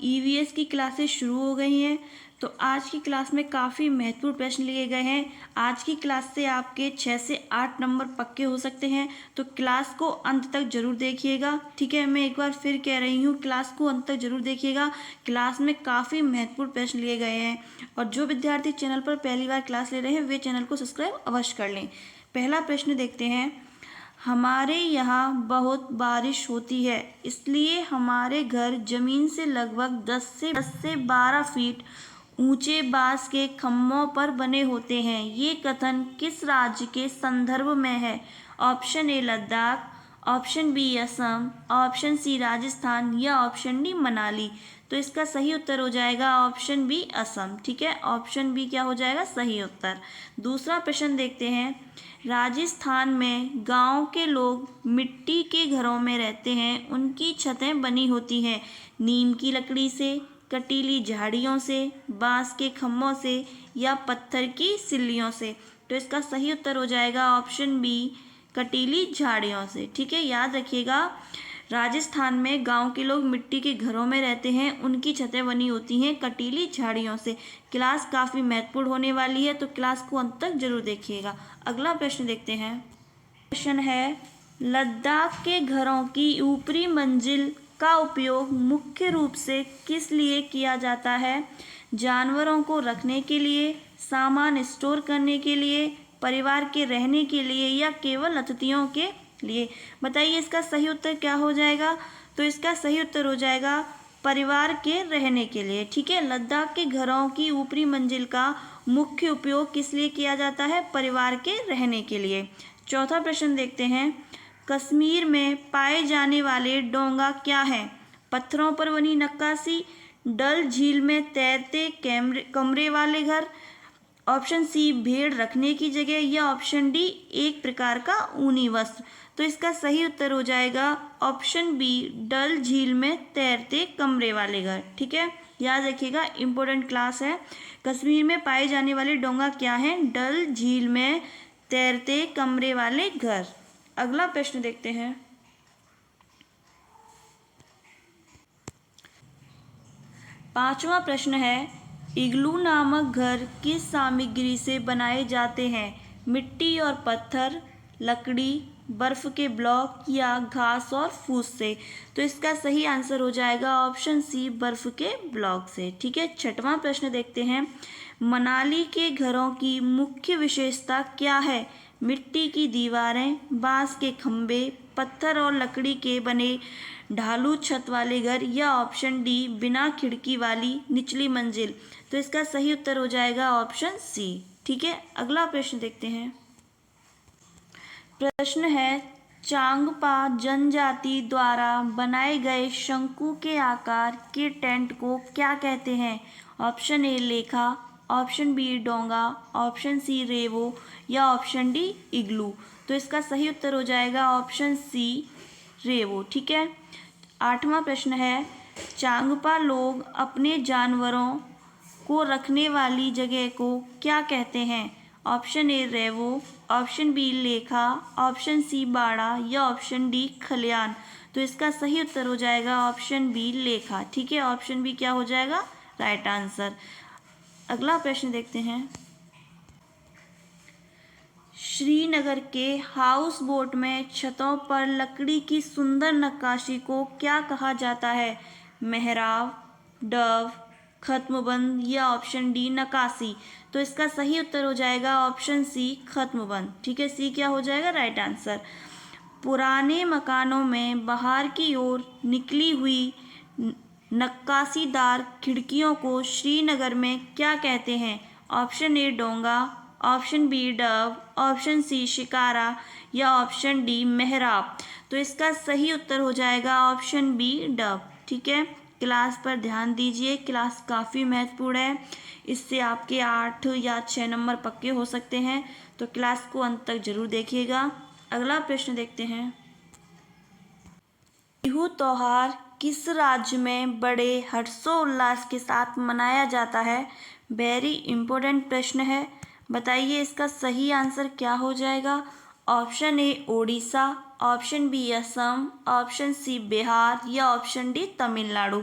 EVS की classes शुरू हो गई हैं। तो आज की क्लास में काफ़ी महत्वपूर्ण प्रश्न लिए गए हैं। आज की क्लास से आपके 6 से 8 नंबर पक्के हो सकते हैं, तो क्लास को अंत तक जरूर देखिएगा। ठीक है, मैं एक बार फिर कह रही हूँ, क्लास को अंत तक जरूर देखिएगा। क्लास में काफ़ी महत्वपूर्ण प्रश्न लिए गए हैं, और जो विद्यार्थी चैनल पर पहली बार क्लास ले रहे हैं वे चैनल को सब्सक्राइब अवश्य कर लें। पहला प्रश्न देखते हैं। हमारे यहाँ बहुत बारिश होती है, इसलिए हमारे घर जमीन से लगभग 10 से 12 फीट ऊंचे बांस के खम्भों पर बने होते हैं। ये कथन किस राज्य के संदर्भ में है? Option A Ladakh, option B Assam, option C Rajasthan या ऑप्शन डी मनाली। तो इसका सही उत्तर हो जाएगा ऑप्शन बी असम। ठीक है, ऑप्शन बी क्या हो जाएगा सही उत्तर। दूसरा प्रश्न देखते हैं। राजस्थान में गांव के लोग मिट्टी के घरों में रहते हैं। उनकी छतें बनी होती हैं नीम की लकड़ी से, कटीली झाड़ियों से, बांस के खम्भों से या पत्थर की सिल्लियों से। तो इसका सही उत्तर हो जाएगा ऑप्शन बी कटीली झाड़ियों से। ठीक है, याद रखिएगा, राजस्थान में गांव के लोग मिट्टी के घरों में रहते हैं, उनकी छतें बनी होती हैं कटीली झाड़ियों से। क्लास काफ़ी महत्वपूर्ण होने वाली है, तो क्लास को अंत तक जरूर देखिएगा। अगला प्रश्न देखते हैं। प्रश्न है, लद्दाख के घरों की ऊपरी मंजिल का उपयोग मुख्य रूप से किस लिए किया जाता है? जानवरों को रखने के लिए, सामान स्टोर करने के लिए, परिवार के रहने के लिए या केवल अतिथियों के लिए? बताइए इसका सही उत्तर क्या हो जाएगा? तो इसका सही उत्तर हो जाएगा परिवार के रहने के लिए। ठीक है, लद्दाख के घरों की ऊपरी मंजिल का मुख्य उपयोग किस लिए किया जाता है? परिवार के रहने के लिए। चौथा प्रश्न देखते हैं। कश्मीर में पाए जाने वाले डोंगा क्या हैं? पत्थरों पर बनी नक्काशी, डल झील में तैरते कमरे वाले घर, ऑप्शन सी भेड़ रखने की जगह या ऑप्शन डी एक प्रकार का ऊनी वस्त्र। तो इसका सही उत्तर हो जाएगा ऑप्शन बी डल झील में तैरते कमरे वाले घर। ठीक है, याद रखिएगा, इंपॉर्टेंट क्लास है। कश्मीर में पाए जाने वाले डोंगा क्या हैं? डल झील में तैरते कमरे वाले घर। अगला प्रश्न देखते हैं। पांचवा प्रश्न है। इग्लू नामक घर किस सामग्री से बनाए जाते हैं? मिट्टी और पत्थर, लकड़ी, बर्फ के ब्लॉक या घास और फूस से? तो इसका सही आंसर हो जाएगा ऑप्शन सी बर्फ के ब्लॉक से। ठीक है, छठवां प्रश्न देखते हैं। मनाली के घरों की मुख्य विशेषता क्या है? मिट्टी की दीवारें, बांस के खंभे, पत्थर और लकड़ी के बने ढालू छत वाले घर या ऑप्शन डी बिना खिड़की वाली निचली मंजिल। तो इसका सही उत्तर हो जाएगा ऑप्शन सी। ठीक है, अगला प्रश्न देखते हैं। प्रश्न है, चांगपा जनजाति द्वारा बनाए गए शंकु के आकार के टेंट को क्या कहते हैं? ऑप्शन ए लेखा, ऑप्शन बी डोंगा, ऑप्शन सी रेवो या ऑप्शन डी इग्लू। तो इसका सही उत्तर हो जाएगा ऑप्शन सी रेवो। ठीक है, आठवां प्रश्न है। चांगपा लोग अपने जानवरों को रखने वाली जगह को क्या कहते हैं? ऑप्शन ए रेवो, ऑप्शन बी लेखा, ऑप्शन सी बाड़ा या ऑप्शन डी खलियान। तो इसका सही उत्तर हो जाएगा ऑप्शन बी लेखा। ठीक है, ऑप्शन बी क्या हो जाएगा राइट आंसर। अगला प्रश्न देखते हैं। श्रीनगर के हाउस बोट में छतों पर लकड़ी की सुंदर नक्काशी को क्या कहा जाता है? मेहराब, डव, खत्मबंद या ऑप्शन डी नक्काशी। तो इसका सही उत्तर हो जाएगा ऑप्शन सी खत्मबंद। ठीक है, सी क्या हो जाएगा राइट आंसर। पुराने मकानों में बाहर की ओर निकली हुई नक्काशीदार खिड़कियों को श्रीनगर में क्या कहते हैं? Option A donga, option B डव, ऑप्शन सी शिकारा या ऑप्शन डी मेहराब। तो इसका सही उत्तर हो जाएगा ऑप्शन बी डव। ठीक है, क्लास पर ध्यान दीजिए, क्लास काफ़ी महत्वपूर्ण है, इससे आपके 8 या 6 नंबर पक्के हो सकते हैं, तो क्लास को अंत तक जरूर देखिएगा। अगला प्रश्न देखते हैं। बिहू त्योहार किस राज्य में बड़े हर्षोल्लास के साथ मनाया जाता है? वेरी इंपॉर्टेंट प्रश्न है, बताइए इसका सही आंसर क्या हो जाएगा? Option A Odisha, option B Assam, option C Bihar या ऑप्शन डी तमिलनाडु।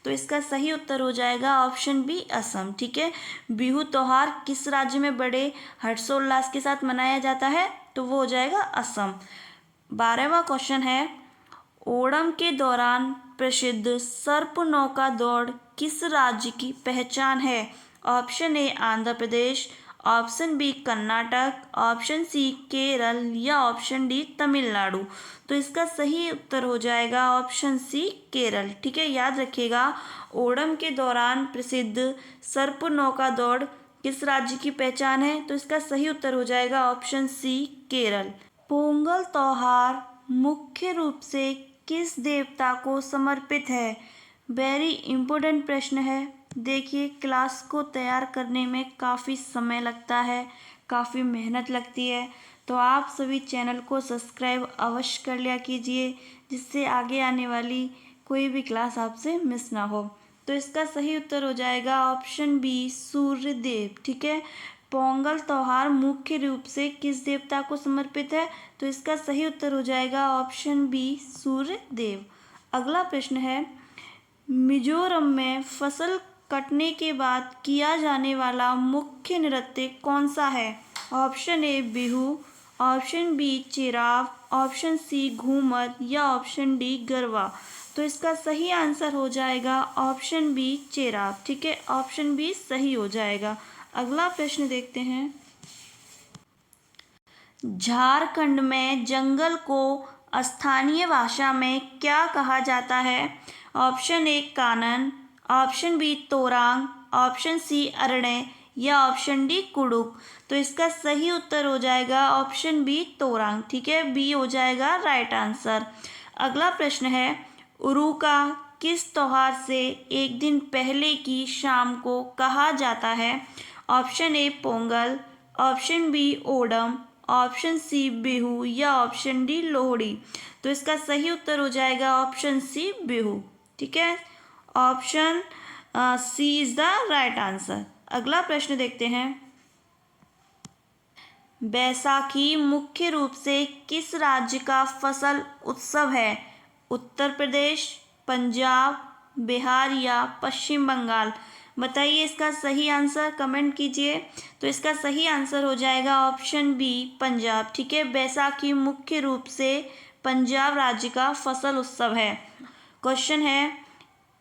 तो इसका सही उत्तर हो जाएगा ऑप्शन बी असम। ठीक है, बिहू त्योहार किस राज्य में बड़े हर्षोल्लास के साथ मनाया जाता है? तो वो हो जाएगा असम। 12वां क्वेश्चन है, ओणम के दौरान प्रसिद्ध सर्प नौका दौड़ किस राज्य की पहचान है? Option A Andhra Pradesh, option B Karnataka, option C Kerala या ऑप्शन डी तमिलनाडु। तो इसका सही उत्तर हो जाएगा ऑप्शन सी केरल। ठीक है, याद रखिएगा, ओणम के दौरान प्रसिद्ध सर्प नौका दौड़ किस राज्य की पहचान है? तो इसका सही उत्तर हो जाएगा ऑप्शन सी केरल। पोंगल त्योहार मुख्य रूप से किस देवता को समर्पित है? वेरी इम्पोर्टेंट प्रश्न है। देखिए, क्लास को तैयार करने में काफ़ी समय लगता है, काफ़ी मेहनत लगती है, तो आप सभी चैनल को सब्सक्राइब अवश्य कर लिया कीजिए, जिससे आगे आने वाली कोई भी क्लास आपसे मिस ना हो। तो इसका सही उत्तर हो जाएगा ऑप्शन बी सूर्य देव। ठीक है, पोंगल त्योहार मुख्य रूप से किस देवता को समर्पित है? तो इसका सही उत्तर हो जाएगा ऑप्शन बी सूर्य देव। अगला प्रश्न है, मिजोरम में फसल कटने के बाद किया जाने वाला मुख्य नृत्य कौन सा है? Option A Bihu, option B Cheraw, option C Ghoomar या ऑप्शन डी गरबा। तो इसका सही आंसर हो जाएगा ऑप्शन बी चिराव। ठीक है, ऑप्शन बी सही हो जाएगा। अगला प्रश्न देखते हैं, झारखंड में जंगल को स्थानीय भाषा में क्या कहा जाता है? ऑप्शन ए कानन, ऑप्शन बी तोरांग, ऑप्शन सी अरण्य या ऑप्शन डी कुड़ुक। तो इसका सही उत्तर हो जाएगा ऑप्शन बी तोरांग। ठीक है, बी हो जाएगा राइट आंसर। अगला प्रश्न है, उरुका किस त्योहार से एक दिन पहले की शाम को कहा जाता है? Option A Pongal, option B Onam, option C Bihu या ऑप्शन डी लोहड़ी। तो इसका सही उत्तर हो जाएगा ऑप्शन सी बिहू। ठीक है, option C is the right answer. अगला प्रश्न देखते हैं, बैसाखी मुख्य रूप से किस राज्य का फसल उत्सव है? उत्तर प्रदेश, पंजाब, बिहार या पश्चिम बंगाल। बताइए इसका सही आंसर, कमेंट कीजिए। तो इसका सही आंसर हो जाएगा ऑप्शन बी पंजाब। ठीक है, बैसाखी मुख्य रूप से पंजाब राज्य का फसल उत्सव है। क्वेश्चन है,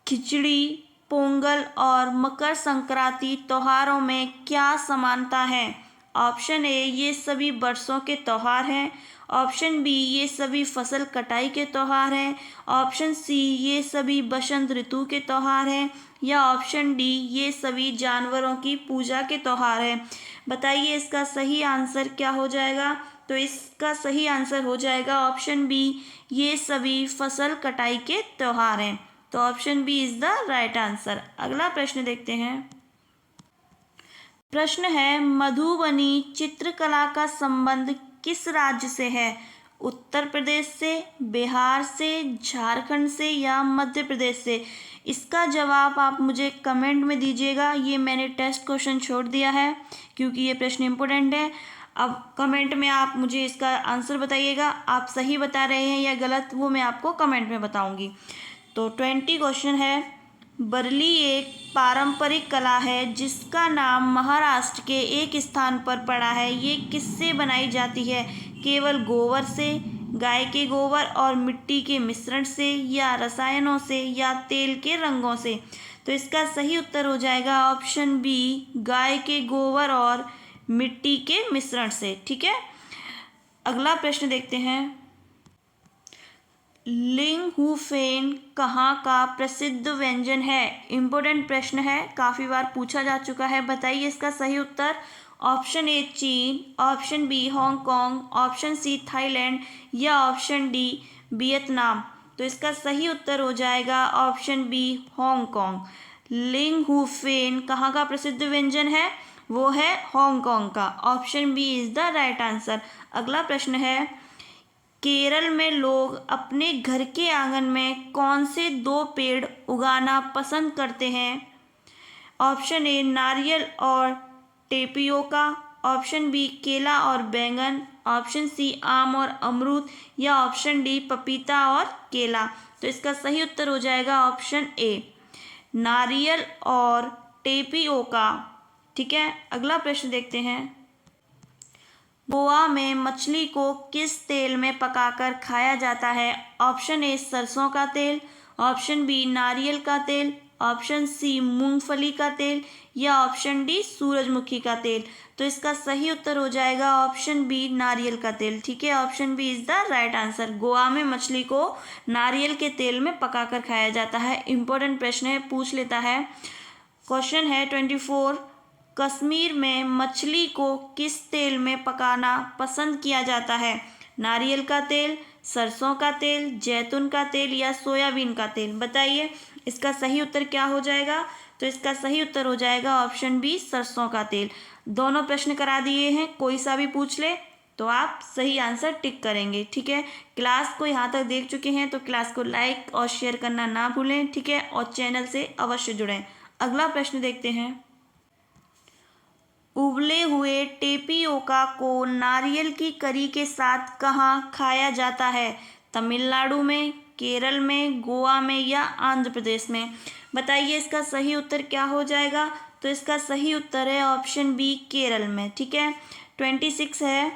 खिचड़ी, पोंगल और मकर संक्रांति त्योहारों में क्या समानता है? ऑप्शन ए ये सभी बरसों के त्यौहार हैं, ऑप्शन बी ये सभी फसल कटाई के त्यौहार हैं, ऑप्शन सी ये सभी बसंत ऋतु के त्यौहार हैं या ऑप्शन डी ये सभी जानवरों की पूजा के त्यौहार हैं। बताइए इसका सही आंसर क्या हो जाएगा? तो इसका सही आंसर हो जाएगा ऑप्शन बी ये सभी फसल कटाई के त्यौहार हैं। तो option B is the right answer. अगला प्रश्न देखते हैं, प्रश्न है, मधुबनी चित्रकला का संबंध किस राज्य से है? उत्तर प्रदेश से, बिहार से, झारखंड से या मध्य प्रदेश से? इसका जवाब आप मुझे कमेंट में दीजिएगा। ये मैंने टेस्ट क्वेश्चन छोड़ दिया है क्योंकि ये प्रश्न इम्पोर्टेंट है। अब कमेंट में आप मुझे इसका आंसर बताइएगा, आप सही बता रहे हैं या गलत, वो मैं आपको कमेंट में बताऊंगी। तो 20 क्वेश्चन है, बरली एक पारंपरिक कला है जिसका नाम महाराष्ट्र के एक स्थान पर पड़ा है। ये किससे बनाई जाती है? केवल गोबर से, गाय के गोबर और मिट्टी के मिश्रण से या रसायनों से या तेल के रंगों से? तो इसका सही उत्तर हो जाएगा ऑप्शन बी गाय के गोबर और मिट्टी के मिश्रण से। ठीक है, अगला प्रश्न देखते हैं, लिंगहुफेन कहाँ का प्रसिद्ध व्यंजन है? इम्पोर्टेंट प्रश्न है, काफ़ी बार पूछा जा चुका है। बताइए इसका सही उत्तर। ऑप्शन ए चीन, option B Hong Kong, option C Thailand या ऑप्शन डी वियतनाम। तो इसका सही उत्तर हो जाएगा ऑप्शन बी हांगकांग। लिंगहुफेन कहाँ का प्रसिद्ध व्यंजन है? वो है हांगकांग का। Option B is the right answer. अगला प्रश्न है, केरल में लोग अपने घर के आंगन में कौन से 2 पेड़ उगाना पसंद करते हैं? ऑप्शन ए नारियल और टेपियोका, ऑप्शन बी केला और बैंगन, ऑप्शन सी आम और अमरूद या ऑप्शन डी पपीता और केला। तो इसका सही उत्तर हो जाएगा ऑप्शन ए नारियल और टेपियोका। ठीक है, अगला प्रश्न देखते हैं। गोवा में मछली को किस तेल में पकाकर खाया जाता है? ऑप्शन ए सरसों का तेल, ऑप्शन बी नारियल का तेल, ऑप्शन सी मूंगफली का तेल या ऑप्शन डी सूरजमुखी का तेल। तो इसका सही उत्तर हो जाएगा ऑप्शन बी नारियल का तेल। ठीक है, option B is the right answer. Goa में मछली को नारियल के तेल में पकाकर खाया जाता है। इंपॉर्टेंट प्रश्न है, पूछ लेता है। क्वेश्चन है 24, कश्मीर में मछली को किस तेल में पकाना पसंद किया जाता है? नारियल का तेल, सरसों का तेल, जैतून का तेल या सोयाबीन का तेल? बताइए इसका सही उत्तर क्या हो जाएगा? तो इसका सही उत्तर हो जाएगा ऑप्शन बी सरसों का तेल। दोनों प्रश्न करा दिए हैं, कोई सा भी पूछ ले तो आप सही आंसर टिक करेंगे। ठीक है, क्लास को यहाँ तक देख चुके हैं तो क्लास को लाइक और शेयर करना ना भूलें। ठीक है, और चैनल से अवश्य जुड़ें। अगला प्रश्न देखते हैं। उबले हुए टेपियोका को नारियल की करी के साथ कहाँ खाया जाता है? तमिलनाडु में, केरल में, गोवा में या आंध्र प्रदेश में? बताइए इसका सही उत्तर क्या हो जाएगा? तो इसका सही उत्तर है ऑप्शन बी केरल में। ठीक है, 26 है,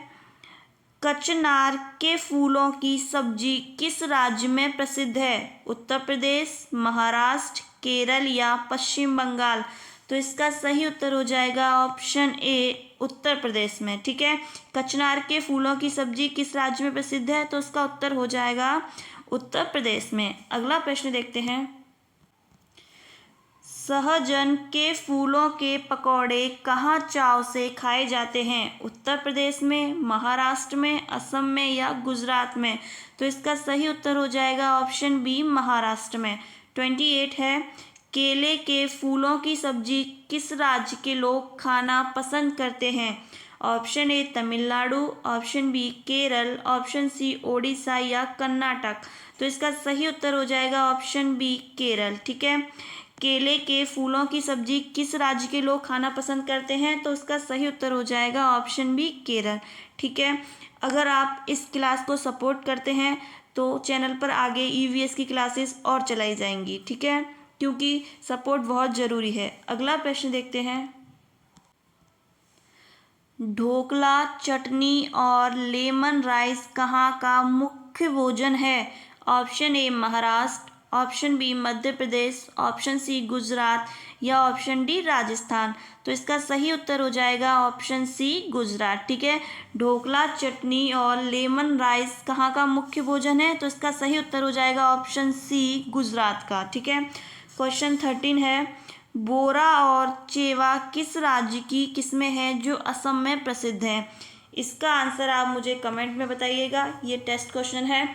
कचनार के फूलों की सब्जी किस राज्य में प्रसिद्ध है? उत्तर प्रदेश, महाराष्ट्र, केरल या पश्चिम बंगाल? तो इसका सही उत्तर हो जाएगा ऑप्शन ए उत्तर प्रदेश में। ठीक है, कचनार के फूलों की सब्जी किस राज्य में प्रसिद्ध है? तो इसका उत्तर हो जाएगा उत्तर प्रदेश में। अगला प्रश्न देखते हैं। सहजन के फूलों के पकौड़े कहाँ चाव से खाए जाते हैं? उत्तर प्रदेश में, महाराष्ट्र में, असम में या गुजरात में? तो इसका सही उत्तर हो जाएगा ऑप्शन बी महाराष्ट्र में। 28 है, केले के फूलों की सब्जी किस राज्य के लोग खाना पसंद करते हैं? Option A Tamil Nadu, option B Kerala, option C Odisha या कर्नाटक? तो इसका सही उत्तर हो जाएगा ऑप्शन बी केरल। ठीक है, केले के फूलों की सब्जी किस राज्य के लोग खाना पसंद करते हैं? तो इसका सही उत्तर हो जाएगा ऑप्शन बी केरल। ठीक है, अगर आप इस क्लास को सपोर्ट करते हैं तो चैनल पर आगे ईवीएस की क्लासेस और चलाई जाएंगी। ठीक है, क्योंकि सपोर्ट बहुत ज़रूरी है। अगला प्रश्न देखते हैं। ढोकला, चटनी और लेमन राइस कहाँ का मुख्य भोजन है? Option A Maharashtra, option B Madhya Pradesh, option C Gujarat या ऑप्शन डी राजस्थान? तो इसका सही उत्तर हो जाएगा ऑप्शन सी गुजरात। ठीक है, ढोकला, चटनी और लेमन राइस कहाँ का मुख्य भोजन है? तो इसका सही उत्तर हो जाएगा ऑप्शन सी गुजरात का। ठीक है, क्वेश्चन 13 है, बोरा और चेवा किस राज्य की किस्में हैं जो असम में प्रसिद्ध हैं? इसका आंसर आप मुझे कमेंट में बताइएगा। ये टेस्ट क्वेश्चन है।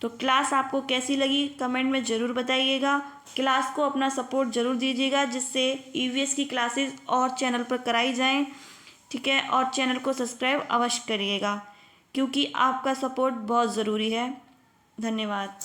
तो क्लास आपको कैसी लगी कमेंट में ज़रूर बताइएगा। क्लास को अपना सपोर्ट ज़रूर दीजिएगा जिससे ईवीएस की क्लासेस और चैनल पर कराई जाएं। ठीक है, और चैनल को सब्सक्राइब अवश्य करिएगा क्योंकि आपका सपोर्ट बहुत ज़रूरी है। धन्यवाद।